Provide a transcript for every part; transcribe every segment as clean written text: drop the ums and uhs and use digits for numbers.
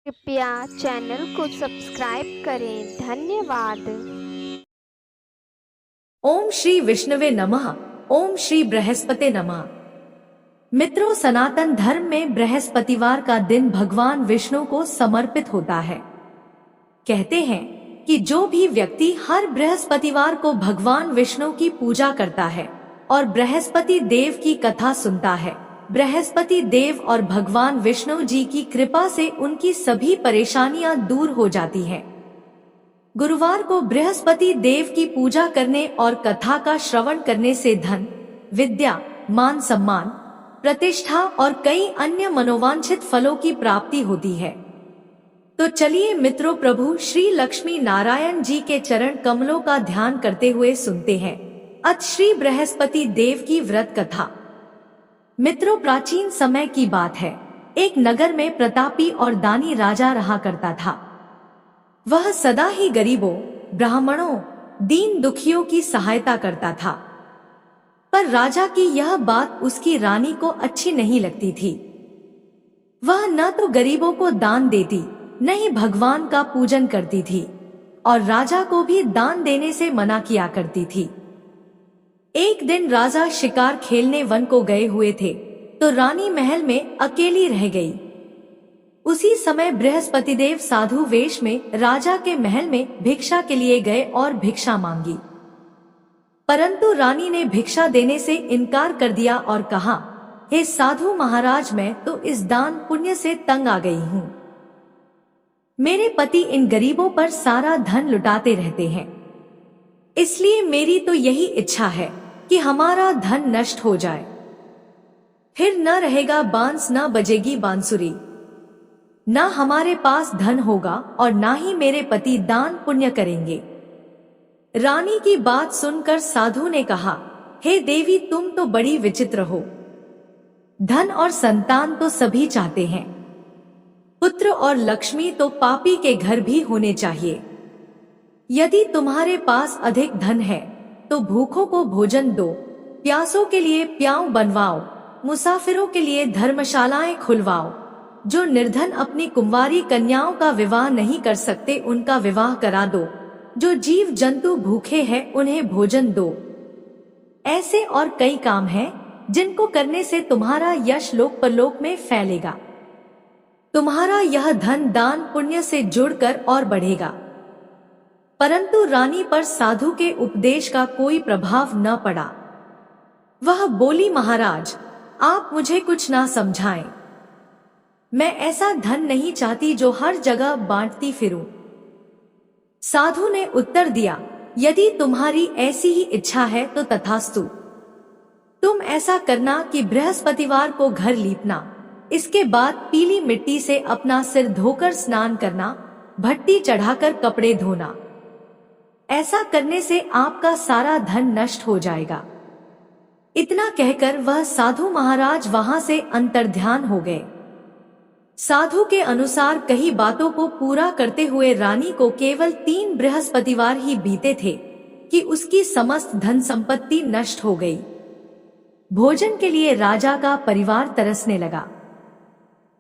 कृपया चैनल को सब्सक्राइब करें। धन्यवाद। ओम श्री विष्णुवे नमः। ओम श्री बृहस्पति नमः। मित्रों, सनातन धर्म में बृहस्पतिवार का दिन भगवान विष्णु को समर्पित होता है। कहते हैं कि जो भी व्यक्ति हर बृहस्पतिवार को भगवान विष्णु की पूजा करता है और बृहस्पति देव की कथा सुनता है, बृहस्पति देव और भगवान विष्णु जी की कृपा से उनकी सभी परेशानियां दूर हो जाती हैं। गुरुवार को बृहस्पति देव की पूजा करने और कथा का श्रवण करने से धन, विद्या, मान सम्मान, प्रतिष्ठा और कई अन्य मनोवांछित फलों की प्राप्ति होती है। तो चलिए मित्रों, प्रभु श्री लक्ष्मी नारायण जी के चरण कमलों का ध्यान करते हुए सुनते हैं अथ श्री बृहस्पति देव की व्रत कथा। मित्रों, प्राचीन समय की बात है। एक नगर में प्रतापी और दानी राजा रहा करता था। वह सदा ही गरीबों, ब्राह्मणों, दीन दुखियों की सहायता करता था। पर राजा की यह बात उसकी रानी को अच्छी नहीं लगती थी। वह न तो गरीबों को दान देती, न ही भगवान का पूजन करती थी और राजा को भी दान देने से मना किया करती थी। एक दिन राजा शिकार खेलने वन को गए हुए थे तो रानी महल में अकेली रह गई। उसी समय बृहस्पति देव साधु वेश में राजा के महल में भिक्षा के लिए गए और भिक्षा मांगी। परंतु रानी ने भिक्षा देने से इनकार कर दिया और कहा, हे साधु महाराज, मैं तो इस दान पुण्य से तंग आ गई हूँ। मेरे पति इन गरीबों पर सारा धन लुटाते रहते हैं, इसलिए मेरी तो यही इच्छा है कि हमारा धन नष्ट हो जाए। फिर न रहेगा बांस, न बजेगी बांसुरी, न हमारे पास धन होगा और न ही मेरे पति दान पुण्य करेंगे। रानी की बात सुनकर साधु ने कहा, हे देवी, तुम तो बड़ी विचित्र हो। धन और संतान तो सभी चाहते हैं, पुत्र और लक्ष्मी तो पापी के घर भी होने चाहिए। यदि तुम्हारे पास अधिक धन है तो भूखों को भोजन दो, प्यासों के लिए प्याऊ बनवाओ, मुसाफिरों के लिए धर्मशालाएं खुलवाओ। जो निर्धन अपनी कुंवारी कन्याओं का विवाह नहीं कर सकते उनका विवाह करा दो। जो जीव जंतु भूखे हैं उन्हें भोजन दो। ऐसे और कई काम हैं जिनको करने से तुम्हारा यश लोक परलोक में फैलेगा। तुम्हारा यह धन दान पुण्य से जुड़कर और बढ़ेगा। परंतु रानी पर साधु के उपदेश का कोई प्रभाव न पड़ा। वह बोली, महाराज, आप मुझे कुछ ना समझाएं। मैं ऐसा धन नहीं चाहती जो हर जगह बांटती फिरूं। साधु ने उत्तर दिया, यदि तुम्हारी ऐसी ही इच्छा है तो तथास्तु। तुम ऐसा करना कि बृहस्पतिवार को घर लीपना, इसके बाद पीली मिट्टी से अपना सिर धोकर स्नान करना, भट्टी चढ़ाकर कपड़े धोना। ऐसा करने से आपका सारा धन नष्ट हो जाएगा। इतना कहकर वह साधु महाराज वहां से अंतर्ध्यान हो गए। साधु के अनुसार कई बातों को पूरा करते हुए रानी को केवल 3 बृहस्पतिवार ही बीते थे कि उसकी समस्त धन संपत्ति नष्ट हो गई। भोजन के लिए राजा का परिवार तरसने लगा।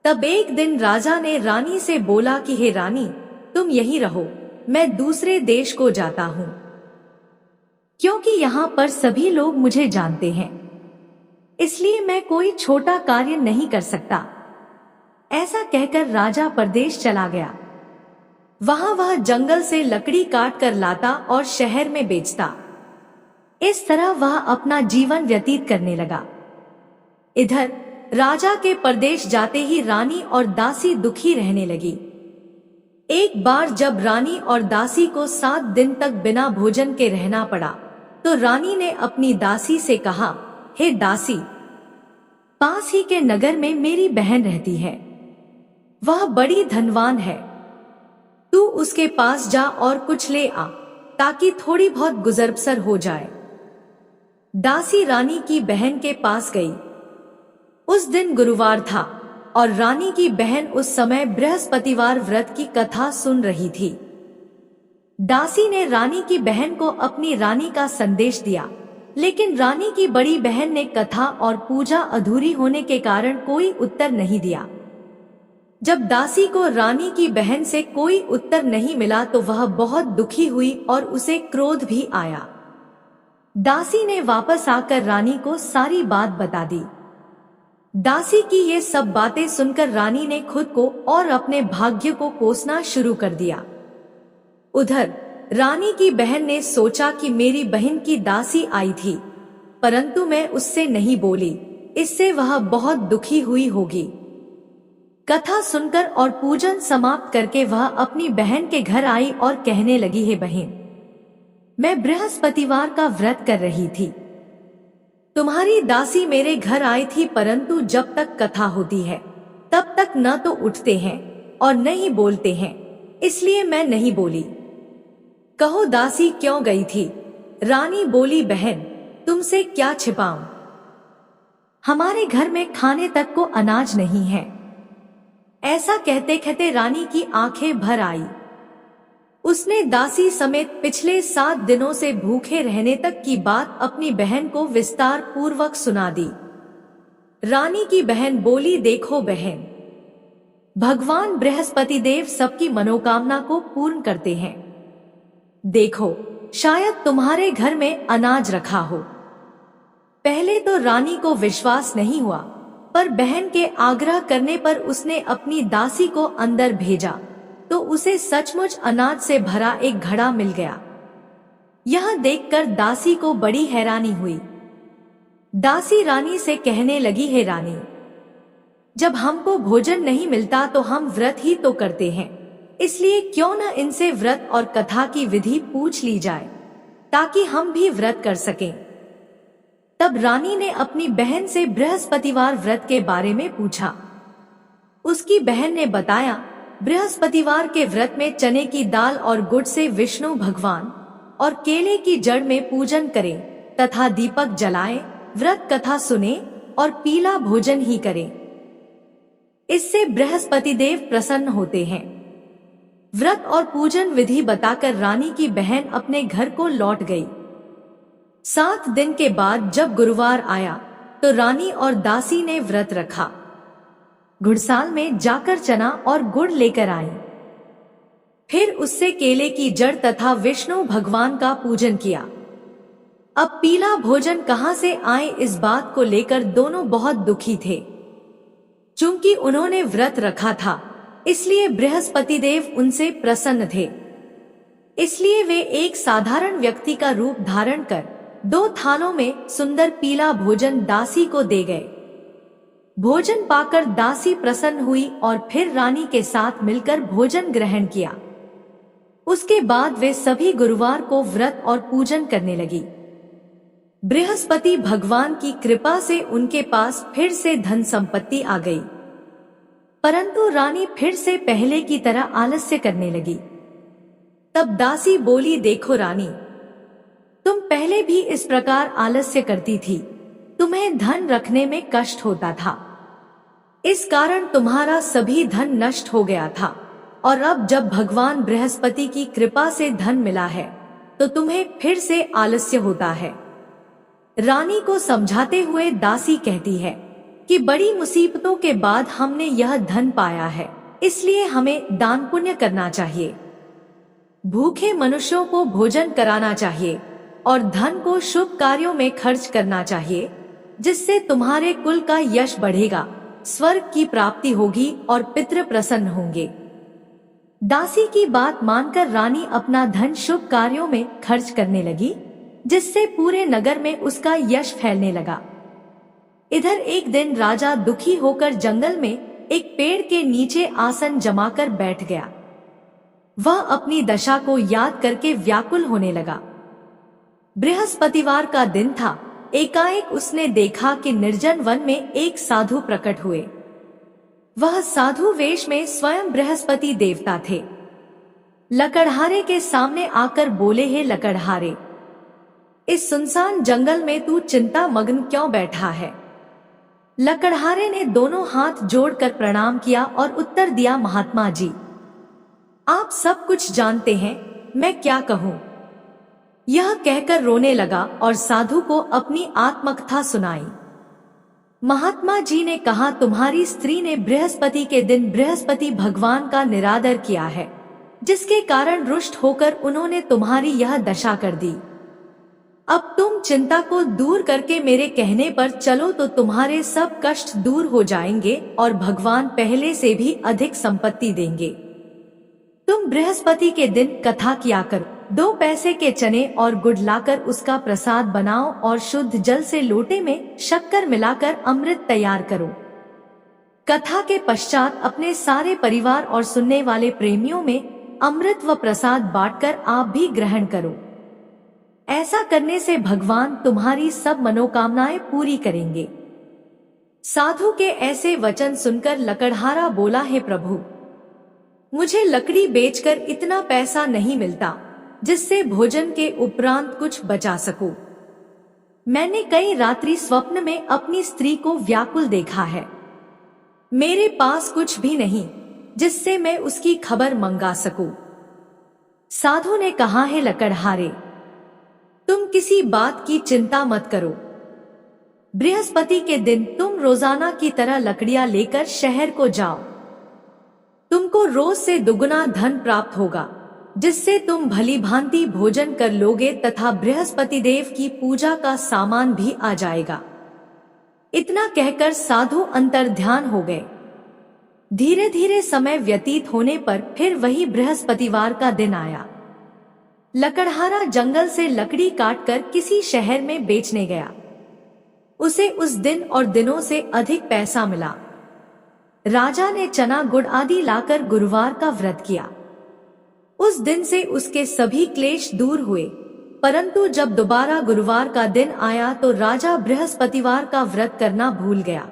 तब एक दिन राजा ने रानी से बोला कि हे रानी, तुम यहीं रहो, मैं दूसरे देश को जाता हूँ, क्योंकि यहाँ पर सभी लोग मुझे जानते हैं, इसलिए मैं कोई छोटा कार्य नहीं कर सकता। ऐसा कहकर राजा परदेश चला गया। वहां वह जंगल से लकड़ी काट कर लाता और शहर में बेचता। इस तरह वह अपना जीवन व्यतीत करने लगा। इधर राजा के परदेश जाते ही रानी और दासी दुखी रहने लगी। एक बार जब रानी और दासी को 7 दिन तक बिना भोजन के रहना पड़ा तो रानी ने अपनी दासी से कहा, हे दासी, पास ही के नगर में मेरी बहन रहती है, वह बड़ी धनवान है। तू उसके पास जा और कुछ ले आ ताकि थोड़ी बहुत गुजर बसर हो जाए। दासी रानी की बहन के पास गई। उस दिन गुरुवार था और रानी की बहन उस समय बृहस्पतिवार व्रत की कथा सुन रही थी। दासी ने रानी की बहन को अपनी रानी का संदेश दिया, लेकिन रानी की बड़ी बहन ने कथा और पूजा अधूरी होने के कारण कोई उत्तर नहीं दिया। जब दासी को रानी की बहन से कोई उत्तर नहीं मिला तो वह बहुत दुखी हुई और उसे क्रोध भी आया। दासी ने वापस आकर रानी को सारी बात बता दी। दासी की ये सब बातें सुनकर रानी ने खुद को और अपने भाग्य को कोसना शुरू कर दिया। उधर रानी की बहन ने सोचा कि मेरी बहन की दासी आई थी, परंतु मैं उससे नहीं बोली, इससे वह बहुत दुखी हुई होगी। कथा सुनकर और पूजन समाप्त करके वह अपनी बहन के घर आई और कहने लगी, हे बहन, मैं बृहस्पतिवार का व्रत कर रही थी। तुम्हारी दासी मेरे घर आई थी, परंतु जब तक कथा होती है तब तक न तो उठते हैं और न ही बोलते हैं, इसलिए मैं नहीं बोली। कहो दासी क्यों गई थी? रानी बोली, बहन तुमसे क्या छिपाऊं, हमारे घर में खाने तक को अनाज नहीं है। ऐसा कहते कहते रानी की आंखें भर आई। उसने दासी समेत पिछले 7 दिनों से भूखे रहने तक की बात अपनी बहन को विस्तार पूर्वक सुना दी। रानी की बहन बोली, देखो बहन, भगवान बृहस्पति देव सबकी मनोकामना को पूर्ण करते हैं। देखो, शायद तुम्हारे घर में अनाज रखा हो। पहले तो रानी को विश्वास नहीं हुआ, पर बहन के आग्रह करने पर उसने अपनी दासी को अंदर भेजा तो उसे सचमुच अनाज से भरा एक घड़ा मिल गया। यह देखकर दासी को बड़ी हैरानी हुई। दासी रानी से कहने लगी, हे रानी, जब हमको भोजन नहीं मिलता तो हम व्रत ही तो करते हैं, इसलिए क्यों न इनसे व्रत और कथा की विधि पूछ ली जाए ताकि हम भी व्रत कर सकें। तब रानी ने अपनी बहन से बृहस्पतिवार व्रत के बारे में पूछा। उसकी बहन ने बताया, बृहस्पतिवार के व्रत में चने की दाल और गुड़ से विष्णु भगवान और केले की जड़ में पूजन करें तथा दीपक जलाएं, व्रत कथा सुने और पीला भोजन ही करें। इससे बृहस्पति देव प्रसन्न होते हैं। व्रत और पूजन विधि बताकर रानी की बहन अपने घर को लौट गई। 7 दिन के बाद जब गुरुवार आया तो रानी और दासी ने व्रत रखा। घुड़साल में जाकर चना और गुड़ लेकर आई। फिर उससे केले की जड़ तथा विष्णु भगवान का पूजन किया। अब पीला भोजन कहां से आए, इस बात को लेकर दोनों बहुत दुखी थे। चूंकि उन्होंने व्रत रखा था, इसलिए बृहस्पति देव उनसे प्रसन्न थे। इसलिए वे एक साधारण व्यक्ति का रूप धारण कर 2 थालों में सुंदर पीला भोजन दासी को दे गए। भोजन पाकर दासी प्रसन्न हुई और फिर रानी के साथ मिलकर भोजन ग्रहण किया। उसके बाद वे सभी गुरुवार को व्रत और पूजन करने लगी। बृहस्पति भगवान की कृपा से उनके पास फिर से धन संपत्ति आ गई, परंतु रानी फिर से पहले की तरह आलस्य करने लगी। तब दासी बोली, देखो रानी, तुम पहले भी इस प्रकार आलस्य करती थी, तुम्हें धन रखने में कष्ट होता था, इस कारण तुम्हारा सभी धन नष्ट हो गया था, और अब जब भगवान बृहस्पति की कृपा से धन मिला है तो तुम्हें फिर से आलस्य होता है। रानी को समझाते हुए दासी कहती है कि बड़ी मुसीबतों के बाद हमने यह धन पाया है, इसलिए हमें दान पुण्य करना चाहिए, भूखे मनुष्यों को भोजन कराना चाहिए और धन को शुभ कार्यों में खर्च करना चाहिए, जिससे तुम्हारे कुल का यश बढ़ेगा, स्वर्ग की प्राप्ति होगी और पितृ प्रसन्न होंगे। दासी की बात मानकर रानी अपना धन शुभ कार्यों में खर्च करने लगी, जिससे पूरे नगर में उसका यश फैलने लगा। इधर एक दिन राजा दुखी होकर जंगल में एक पेड़ के नीचे आसन जमाकर बैठ गया। वह अपनी दशा को याद करके व्याकुल होने लगा। बृहस्पतिवार का दिन था। एकाएक उसने देखा कि निर्जन वन में एक साधु प्रकट हुए। वह साधु वेश में स्वयं बृहस्पति देवता थे। लकड़हारे के सामने आकर बोले, हे लकड़हारे, इस सुनसान जंगल में तू चिंता मग्न क्यों बैठा है? लकड़हारे ने दोनों हाथ जोड़कर प्रणाम किया और उत्तर दिया, महात्मा जी, आप सब कुछ जानते हैं, मैं क्या कहूँ? यह कहकर रोने लगा और साधु को अपनी आत्मकथा सुनाई। महात्मा जी ने कहा, तुम्हारी स्त्री ने बृहस्पति के दिन बृहस्पति भगवान का निरादर किया है, जिसके कारण रुष्ट होकर उन्होंने तुम्हारी यह दशा कर दी। अब तुम चिंता को दूर करके मेरे कहने पर चलो तो तुम्हारे सब कष्ट दूर हो जाएंगे और भगवान पहले से भी अधिक संपत्ति देंगे। तुम बृहस्पति के दिन कथा किया करो, 2 पैसे के चने और गुड़ लाकर उसका प्रसाद बनाओ और शुद्ध जल से लोटे में शक्कर मिलाकर अमृत तैयार करो। कथा के पश्चात अपने सारे परिवार और सुनने वाले प्रेमियों में अमृत व प्रसाद बांटकर आप भी ग्रहण करो। ऐसा करने से भगवान तुम्हारी सब मनोकामनाएं पूरी करेंगे। साधु के ऐसे वचन सुनकर लकड़हारा बोला, हे प्रभु, मुझे लकड़ी बेचकर इतना पैसा नहीं मिलता जिससे भोजन के उपरांत कुछ बचा सकूं। मैंने कई रात्रि स्वप्न में अपनी स्त्री को व्याकुल देखा है। मेरे पास कुछ भी नहीं जिससे मैं उसकी खबर मंगा सकूं। साधु ने कहा, है लकड़हारे, तुम किसी बात की चिंता मत करो। बृहस्पति के दिन तुम रोजाना की तरह लकड़ियां लेकर शहर को जाओ। तुमको रोज से दुगुना धन प्राप्त होगा, जिससे तुम भली भांति भोजन कर लोगे तथा बृहस्पति देव की पूजा का सामान भी आ जाएगा। इतना कहकर साधु अंतर्ध्यान हो गए। धीरे धीरे समय व्यतीत होने पर फिर वही बृहस्पतिवार का दिन आया। लकड़हारा जंगल से लकड़ी काटकर किसी शहर में बेचने गया। उसे उस दिन और दिनों से अधिक पैसा मिला। राजा ने चना गुड़ आदि लाकर गुरुवार का व्रत किया। उस दिन से उसके सभी क्लेश दूर हुए, परंतु जब दोबारा गुरुवार का दिन आया तो राजा बृहस्पतिवार का व्रत करना भूल गया।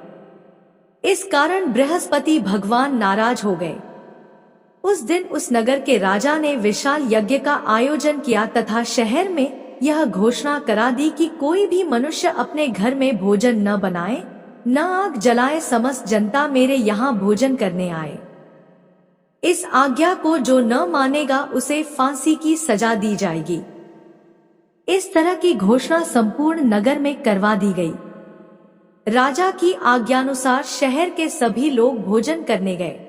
इस कारण बृहस्पति भगवान नाराज हो गए। उस दिन उस नगर के राजा ने विशाल यज्ञ का आयोजन किया तथा शहर में यह घोषणा करा दी कि कोई भी मनुष्य अपने घर में भोजन न बनाए, न आग जलाए, समस्त जनता मेरे यहाँ भोजन करने आए। इस आज्ञा को जो न मानेगा उसे फांसी की सजा दी जाएगी। इस तरह की घोषणा संपूर्ण नगर में करवा दी गई। राजा की आज्ञानुसार शहर के सभी लोग भोजन करने गए,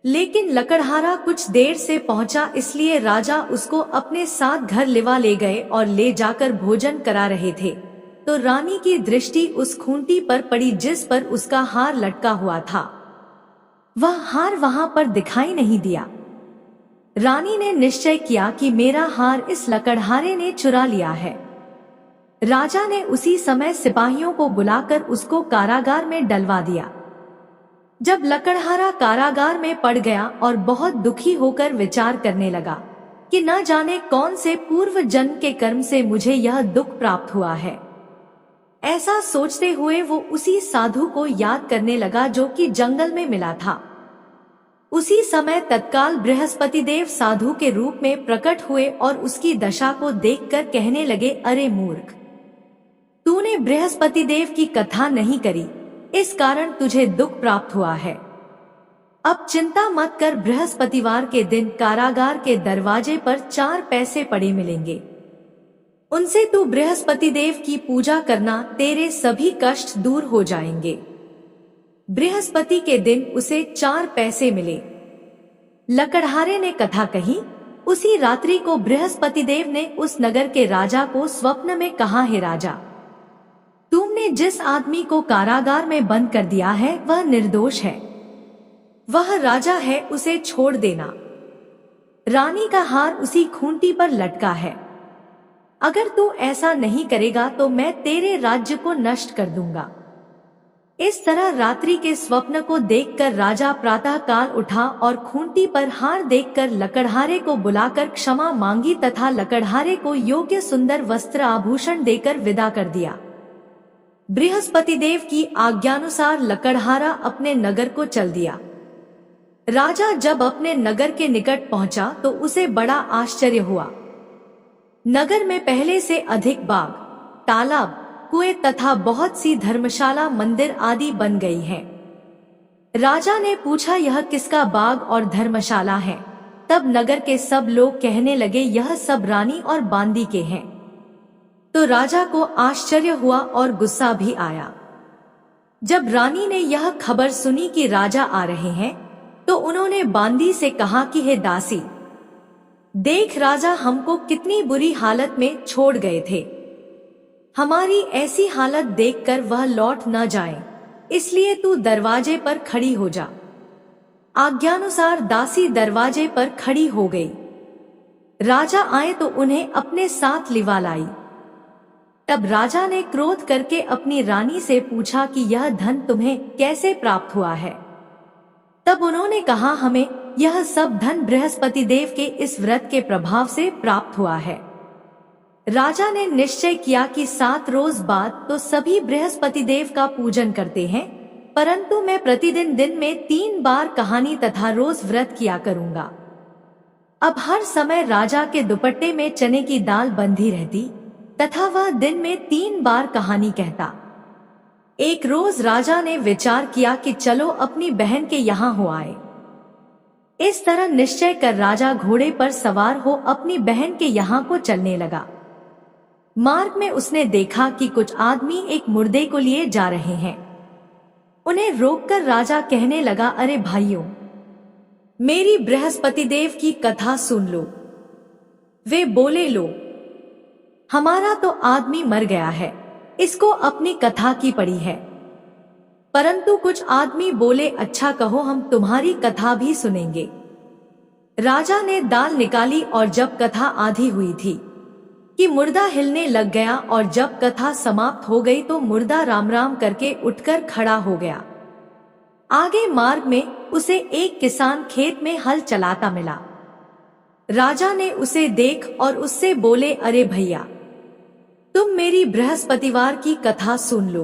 लेकिन लकड़हारा कुछ देर से पहुंचा, इसलिए राजा उसको अपने साथ घर लिवा ले गए और ले जाकर भोजन करा रहे थे तो रानी की दृष्टि उस खूंटी पर पड़ी जिस पर उसका हार लटका हुआ था। वह हार वहां पर दिखाई नहीं दिया। रानी ने निश्चय किया कि मेरा हार इस लकड़हारे ने चुरा लिया है। राजा ने उसी समय सिपाहियों को बुलाकर उसको कारागार में डलवा दिया। जब लकड़हारा कारागार में पड़ गया और बहुत दुखी होकर विचार करने लगा कि न जाने कौन से पूर्व जन्म के कर्म से मुझे यह दुख प्राप्त हुआ है। ऐसा सोचते हुए वो उसी साधु को याद करने लगा जो कि जंगल में मिला था। उसी समय तत्काल बृहस्पति देव साधु के रूप में प्रकट हुए और उसकी दशा को देखकर कहने लगे, अरे मूर्ख, तूने बृहस्पति देव की कथा नहीं करी, इस कारण तुझे दुख प्राप्त हुआ है। अब चिंता मत कर, बृहस्पतिवार के दिन कारागार के दरवाजे पर 4 पैसे पड़े मिलेंगे। उनसे तू बृहस्पति देव की पूजा करना, तेरे सभी कष्ट दूर हो जाएंगे। बृहस्पति के दिन उसे 4 पैसे मिले। लकड़हारे ने कथा कही। उसी रात्रि को बृहस्पति देव ने उस नगर के राजा को स्वप्न में कहा, हे राजा, तुमने जिस आदमी को कारागार में बंद कर दिया है वह निर्दोष है। वह राजा है, उसे छोड़ देना। रानी का हार उसी खूंटी पर लटका है। अगर तू ऐसा नहीं करेगा तो मैं तेरे राज्य को नष्ट कर दूंगा। इस तरह रात्रि के स्वप्न को देखकर राजा प्रातः काल उठा और खूंटी पर हार देखकर लकड़हारे को बुलाकर क्षमा मांगी तथा लकड़हारे को योग्य सुंदर वस्त्र आभूषण देकर विदा कर दिया। बृहस्पति देव की आज्ञानुसार लकड़हारा अपने नगर को चल दिया। राजा जब अपने नगर के निकट पहुंचा तो उसे बड़ा आश्चर्य हुआ। नगर में पहले से अधिक बाग, तालाब, कुएं तथा बहुत सी धर्मशाला, मंदिर आदि बन गई हैं। राजा ने पूछा, यह किसका बाग और धर्मशाला है? तब नगर के सब लोग कहने लगे, यह सब रानी और बांदी के हैं। तो राजा को आश्चर्य हुआ और गुस्सा भी आया। जब रानी ने यह खबर सुनी कि राजा आ रहे हैं, तो उन्होंने बांदी से कहा कि हे दासी, देख राजा हमको कितनी बुरी हालत में छोड़ गए थे। हमारी ऐसी हालत देखकर वह लौट न जाए, इसलिए तू दरवाजे पर खड़ी हो जा। आज्ञानुसार दासी दरवाजे पर खड़ी हो गई। राजा आए तो उन्हें अपने साथ लिवा लाई। तब राजा ने क्रोध करके अपनी रानी से पूछा कि यह धन तुम्हें कैसे प्राप्त हुआ है। तब उन्होंने कहा, हमें यह सब धन बृहस्पति देव के इस व्रत के प्रभाव से प्राप्त हुआ है। राजा ने निश्चय किया कि 7 रोज बाद तो सभी बृहस्पति देव का पूजन करते हैं, परंतु मैं प्रतिदिन दिन में 3 बार कहानी तथा रोज व्रत किया करूंगा। अब हर समय राजा के दुपट्टे में चने की दाल बंधी रहती तथा वह दिन में 3 बार कहानी कहता। एक रोज राजा ने विचार किया कि चलो अपनी बहन के यहाँ हो आए। इस तरह निश्चय कर राजा घोड़े पर सवार हो अपनी बहन के यहाँ को चलने लगा। मार्ग में उसने देखा कि कुछ आदमी एक मुर्दे को लिए जा रहे हैं। उन्हें रोककर राजा कहने लगा, अरे भाइयों, मेरी बृहस्पति देव की कथा सुन लो। वे बोले, लो, हमारा तो आदमी मर गया है, इसको अपनी कथा की पड़ी है। परंतु कुछ आदमी बोले, अच्छा कहो, हम तुम्हारी कथा भी सुनेंगे। राजा ने दाल निकाली और जब कथा आधी हुई थी कि मुर्दा हिलने लग गया, और जब कथा समाप्त हो गई तो मुर्दा राम राम करके उठकर खड़ा हो गया। आगे मार्ग में उसे एक किसान खेत में हल चलाता मिला। राजा ने उसे देख और उससे बोले, अरे भैया, तुम मेरी बृहस्पतिवार की कथा सुन लो।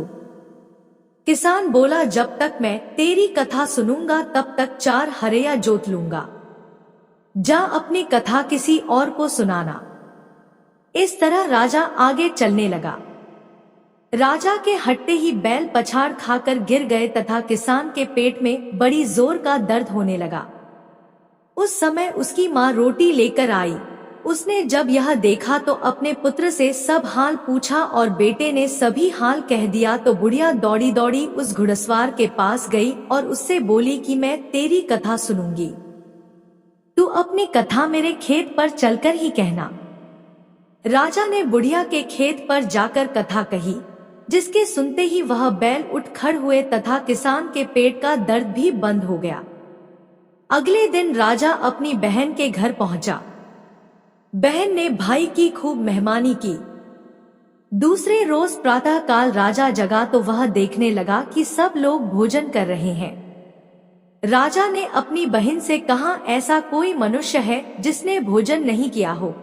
किसान बोला, जब तक मैं तेरी कथा सुनूंगा तब तक 4 हरया जोत लूंगा। जा अपनी कथा किसी और को सुनाना। इस तरह राजा आगे चलने लगा। राजा के हटते ही बैल पछाड़ खाकर गिर गए तथा किसान के पेट में बड़ी जोर का दर्द होने लगा। उस समय उसकी माँ रोटी लेकर आई। उसने जब यह देखा तो अपने पुत्र से सब हाल पूछा और बेटे ने सभी हाल कह दिया। तो बुढ़िया दौड़ी दौड़ी उस घुड़सवार के पास गई और उससे बोली कि मैं तेरी कथा सुनूंगी, तू अपनी कथा मेरे खेत पर चलकर ही कहना। राजा ने बुढ़िया के खेत पर जाकर कथा कही, जिसके सुनते ही वह बैल उठ खड़ हुए तथा किसान के पेट का दर्द भी बंद हो गया। अगले दिन राजा अपनी बहन के घर पहुंचा। बहन ने भाई की खूब मेहमानी की। दूसरे रोज प्रातः काल राजा जगा तो वह देखने लगा कि सब लोग भोजन कर रहे हैं। राजा ने अपनी बहन से कहा, ऐसा कोई मनुष्य है जिसने भोजन नहीं किया हो,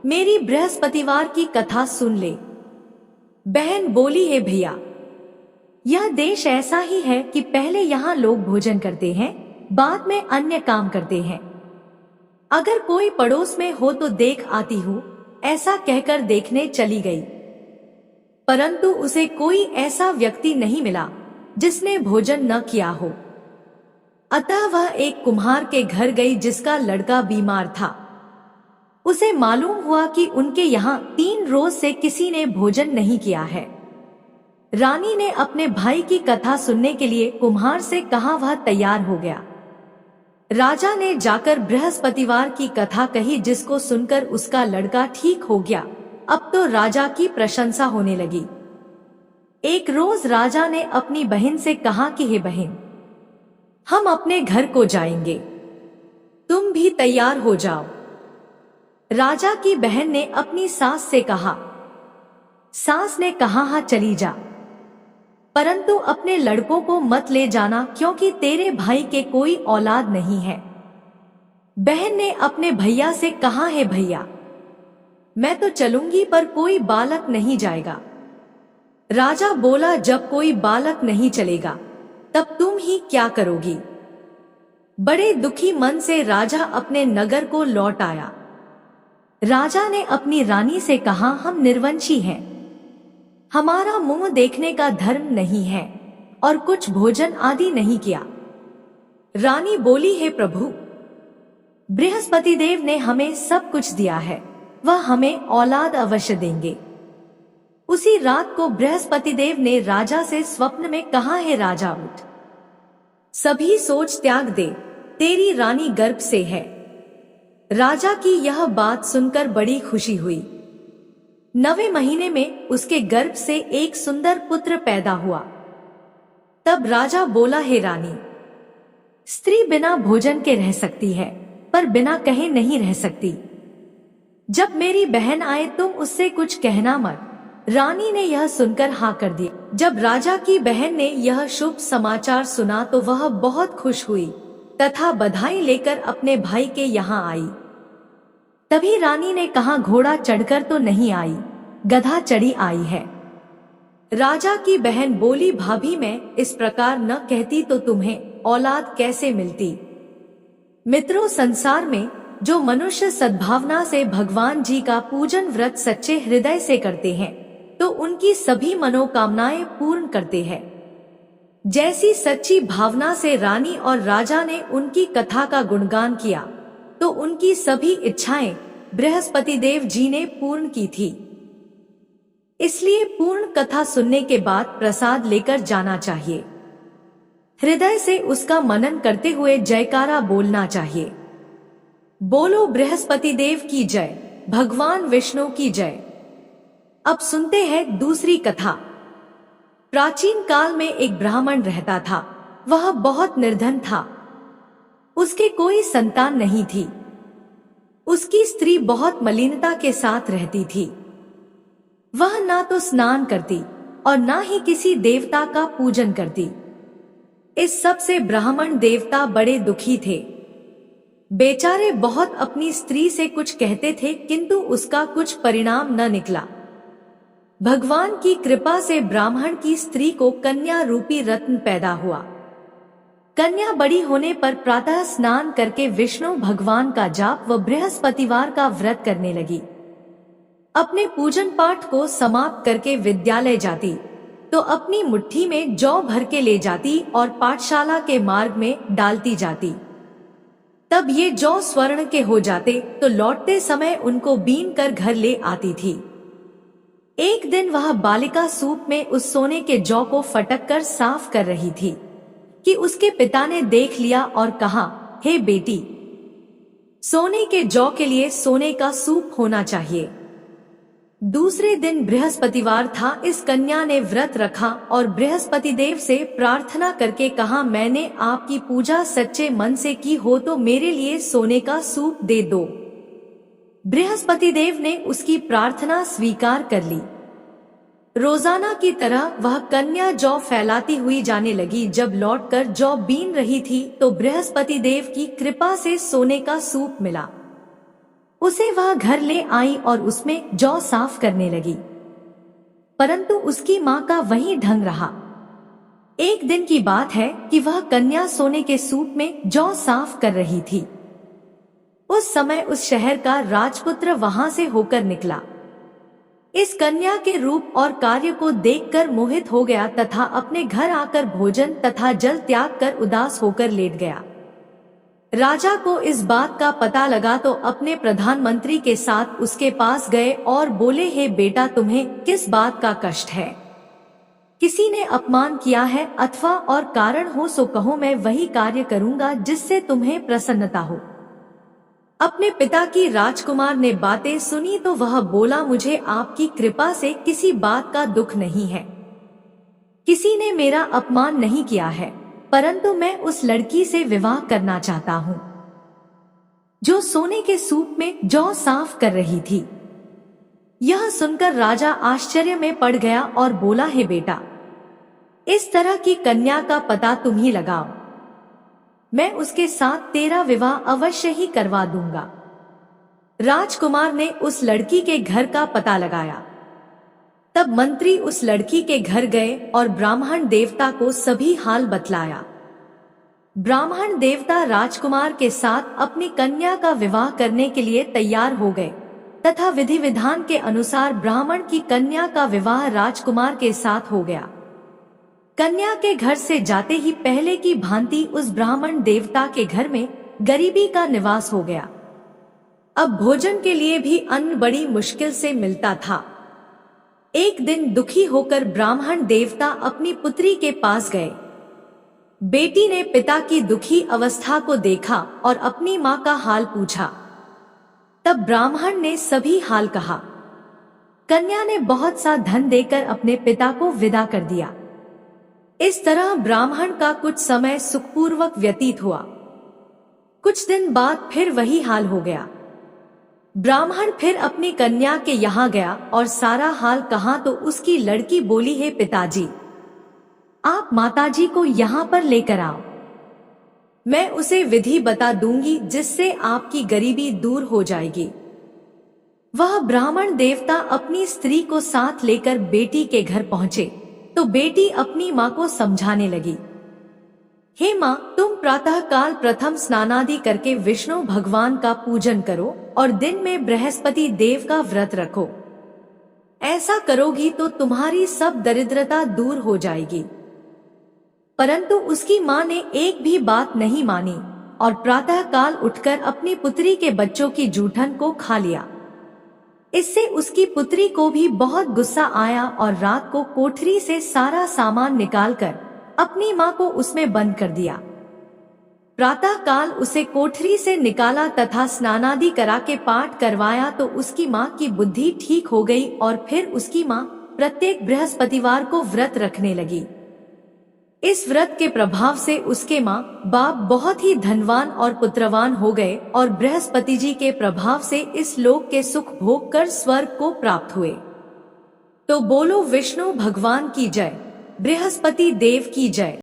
मेरी बृहस्पतिवार की कथा सुन ले। बहन बोली, है भैया, यह देश ऐसा ही है कि पहले यहाँ लोग भोजन करते हैं, बाद में अन्य काम करते हैं। अगर कोई पड़ोस में हो तो देख आती हूँ, ऐसा कहकर देखने चली गई, परंतु उसे कोई ऐसा व्यक्ति नहीं मिला जिसने भोजन न किया हो। अतः वह एक कुम्हार के घर गई जिसका लड़का बीमार था। उसे मालूम हुआ कि उनके यहाँ 3 रोज से किसी ने भोजन नहीं किया है। रानी ने अपने भाई की कथा सुनने के लिए कुम्हार से कहा, वह तैयार हो गया। राजा ने जाकर बृहस्पतिवार की कथा कही, जिसको सुनकर उसका लड़का ठीक हो गया। अब तो राजा की प्रशंसा होने लगी। एक रोज राजा ने अपनी बहन से कहा कि हे बहन, हम अपने घर को जाएंगे, तुम भी तैयार हो जाओ। राजा की बहन ने अपनी सास से कहा। सास ने कहा, हाँ चली जा, परंतु अपने लड़कों को मत ले जाना, क्योंकि तेरे भाई के कोई औलाद नहीं है। बहन ने अपने भैया से कहा, है भैया, मैं तो चलूंगी पर कोई बालक नहीं जाएगा। राजा बोला, जब कोई बालक नहीं चलेगा तब तुम ही क्या करोगी। बड़े दुखी मन से राजा अपने नगर को लौट आया। राजा ने अपनी रानी से कहा, हम निर्वंशी हैं, हमारा मुंह देखने का धर्म नहीं है और कुछ भोजन आदि नहीं किया। रानी बोली, हे प्रभु, बृहस्पति देव ने हमें सब कुछ दिया है, वह हमें औलाद अवश्य देंगे। उसी रात को बृहस्पति देव ने राजा से स्वप्न में कहा, है राजा उठ, सभी सोच त्याग दे, तेरी रानी गर्भ से है। राजा की यह बात सुनकर बड़ी खुशी हुई। 9वें महीने में उसके गर्भ से एक सुंदर पुत्र पैदा हुआ। तब राजा बोला, हे रानी, स्त्री बिना भोजन के रह सकती है, पर बिना कहे नहीं रह सकती। जब मेरी बहन आए तुम उससे कुछ कहना मत। रानी ने यह सुनकर हाँ कर दिया। जब राजा की बहन ने यह शुभ समाचार सुना तो वह बहुत खुश हुई तथा बधाई लेकर अपने भाई के यहाँ आई। तभी रानी ने कहा, घोड़ा चढ़कर तो नहीं आई, गधा चढ़ी आई है। राजा की बहन बोली, भाभी मैं इस प्रकार न कहती तो तुम्हें औलाद कैसे मिलती। मित्रों, संसार में जो मनुष्य सद्भावना से भगवान जी का पूजन व्रत सच्चे हृदय से करते हैं तो उनकी सभी मनोकामनाएं पूर्ण करते हैं। जैसी सच्ची भावना से रानी और राजा ने उनकी कथा का गुणगान किया तो उनकी सभी इच्छाएं बृहस्पति देव जी ने पूर्ण की थी। इसलिए पूर्ण कथा सुनने के बाद प्रसाद लेकर जाना चाहिए। हृदय से उसका मनन करते हुए जयकारा बोलना चाहिए। बोलो बृहस्पति देव की जय, भगवान विष्णु की जय। अब सुनते हैं दूसरी कथा। प्राचीन काल में एक ब्राह्मण रहता था। वह बहुत निर्धन था। उसके कोई संतान नहीं थी। उसकी स्त्री बहुत मलिनता के साथ रहती थी। वह ना तो स्नान करती और ना ही किसी देवता का पूजन करती। इस सब से ब्राह्मण देवता बड़े दुखी थे। बेचारे बहुत अपनी स्त्री से कुछ कहते थे किंतु उसका कुछ परिणाम न निकला। भगवान की कृपा से ब्राह्मण की स्त्री को कन्या रूपी रत्न पैदा हुआ। कन्या बड़ी होने पर प्रातः स्नान करके विष्णु भगवान का जाप व बृहस्पतिवार का व्रत करने लगी। अपने पूजन पाठ को समाप्त करके विद्यालय जाती तो अपनी मुट्ठी में जौ भर के ले जाती और पाठशाला के मार्ग में डालती जाती। तब ये जौ स्वर्ण के हो जाते तो लौटते समय उनको बीन कर घर ले आती थी। एक दिन वह बालिका सूप में उस सोने के जौ को फटक कर साफ कर रही थी कि उसके पिता ने देख लिया और कहा, हे बेटी, सोने के जौ के लिए सोने का सूप होना चाहिए। दूसरे दिन बृहस्पतिवार था। इस कन्या ने व्रत रखा और बृहस्पति देव से प्रार्थना करके कहा, मैंने आपकी पूजा सच्चे मन से की हो तो मेरे लिए सोने का सूप दे दो। बृहस्पति देव ने उसकी प्रार्थना स्वीकार कर ली। रोजाना की तरह वह कन्या जौ फैलाती हुई जाने लगी। जब लौटकर जौ बीन रही थी तो बृहस्पति देव की कृपा से सोने का सूप मिला। उसे वह घर ले आई और उसमें जौ साफ करने लगी, परंतु उसकी माँ का वही ढंग रहा। एक दिन की बात है कि वह कन्या सोने के सूप में जौ साफ कर रही थी। उस समय उस शहर का राजपुत्र वहां से होकर निकला। इस कन्या के रूप और कार्य को देखकर मोहित हो गया तथा अपने घर आकर भोजन तथा जल त्याग कर उदास होकर लेट गया। राजा को इस बात का पता लगा तो अपने प्रधानमंत्री के साथ उसके पास गए और बोले, हे बेटा, तुम्हें किस बात का कष्ट है? किसी ने अपमान किया है अथवा और कारण हो सो कहो, मैं वही कार्य करूंगा जिससे तुम्हें प्रसन्नता हो। अपने पिता की राजकुमार ने बातें सुनी तो वह बोला, मुझे आपकी कृपा से किसी बात का दुख नहीं है। किसी ने मेरा अपमान नहीं किया है, परंतु मैं उस लड़की से विवाह करना चाहता हूँ जो सोने के सूप में जौ साफ कर रही थी। यह सुनकर राजा आश्चर्य में पड़ गया और बोला, हे बेटा, इस तरह की कन्या का पता तुम ही लगाओ, मैं उसके साथ तेरा विवाह अवश्य ही करवा दूंगा। राजकुमार ने उस लड़की के घर का पता लगाया। तब मंत्री उस लड़की के घर गए और ब्राह्मण देवता को सभी हाल बतलाया। ब्राह्मण देवता राजकुमार के साथ अपनी कन्या का विवाह करने के लिए तैयार हो गए तथा विधि विधान के अनुसार ब्राह्मण की कन्या का विवाह राजकुमार के साथ हो गया। कन्या के घर से जाते ही पहले की भांति उस ब्राह्मण देवता के घर में गरीबी का निवास हो गया। अब भोजन के लिए भी अन्न बड़ी मुश्किल से मिलता था। एक दिन दुखी होकर ब्राह्मण देवता अपनी पुत्री के पास गए। बेटी ने पिता की दुखी अवस्था को देखा और अपनी मां का हाल पूछा। तब ब्राह्मण ने सभी हाल कहा। कन्या ने बहुत सा धन देकर अपने पिता को विदा कर दिया। इस तरह ब्राह्मण का कुछ समय सुखपूर्वक व्यतीत हुआ। कुछ दिन बाद फिर वही हाल हो गया। ब्राह्मण फिर अपनी कन्या के यहाँ गया और सारा हाल कहा तो उसकी लड़की बोली, हे पिताजी, आप माताजी को यहाँ पर लेकर आओ। मैं उसे विधि बता दूंगी जिससे आपकी गरीबी दूर हो जाएगी। वह ब्राह्मण देवता अपनी स्त्री को साथ लेकर बेटी के घर पहुंचे तो बेटी अपनी मां को समझाने लगी, हे मां, तुम प्रातः काल प्रथम स्नानादि करके विष्णु भगवान का पूजन करो और दिन में बृहस्पति देव का व्रत रखो। ऐसा करोगी तो तुम्हारी सब दरिद्रता दूर हो जाएगी। परंतु उसकी मां ने एक भी बात नहीं मानी और प्रातः काल उठकर अपनी पुत्री के बच्चों की जूठन को खा लिया। इससे उसकी पुत्री को भी बहुत गुस्सा आया और रात को कोठरी से सारा सामान निकालकर अपनी मां को उसमें बंद कर दिया। प्रातः काल उसे कोठरी से निकाला तथा स्नानादि करा के पाठ करवाया तो उसकी मां की बुद्धि ठीक हो गई और फिर उसकी मां प्रत्येक बृहस्पतिवार को व्रत रखने लगी। इस व्रत के प्रभाव से उसके माँ बाप बहुत ही धनवान और पुत्रवान हो गए और बृहस्पति जी के प्रभाव से इस लोक के सुख भोग कर स्वर्ग को प्राप्त हुए। तो बोलो विष्णु भगवान की जय, बृहस्पति देव की जय।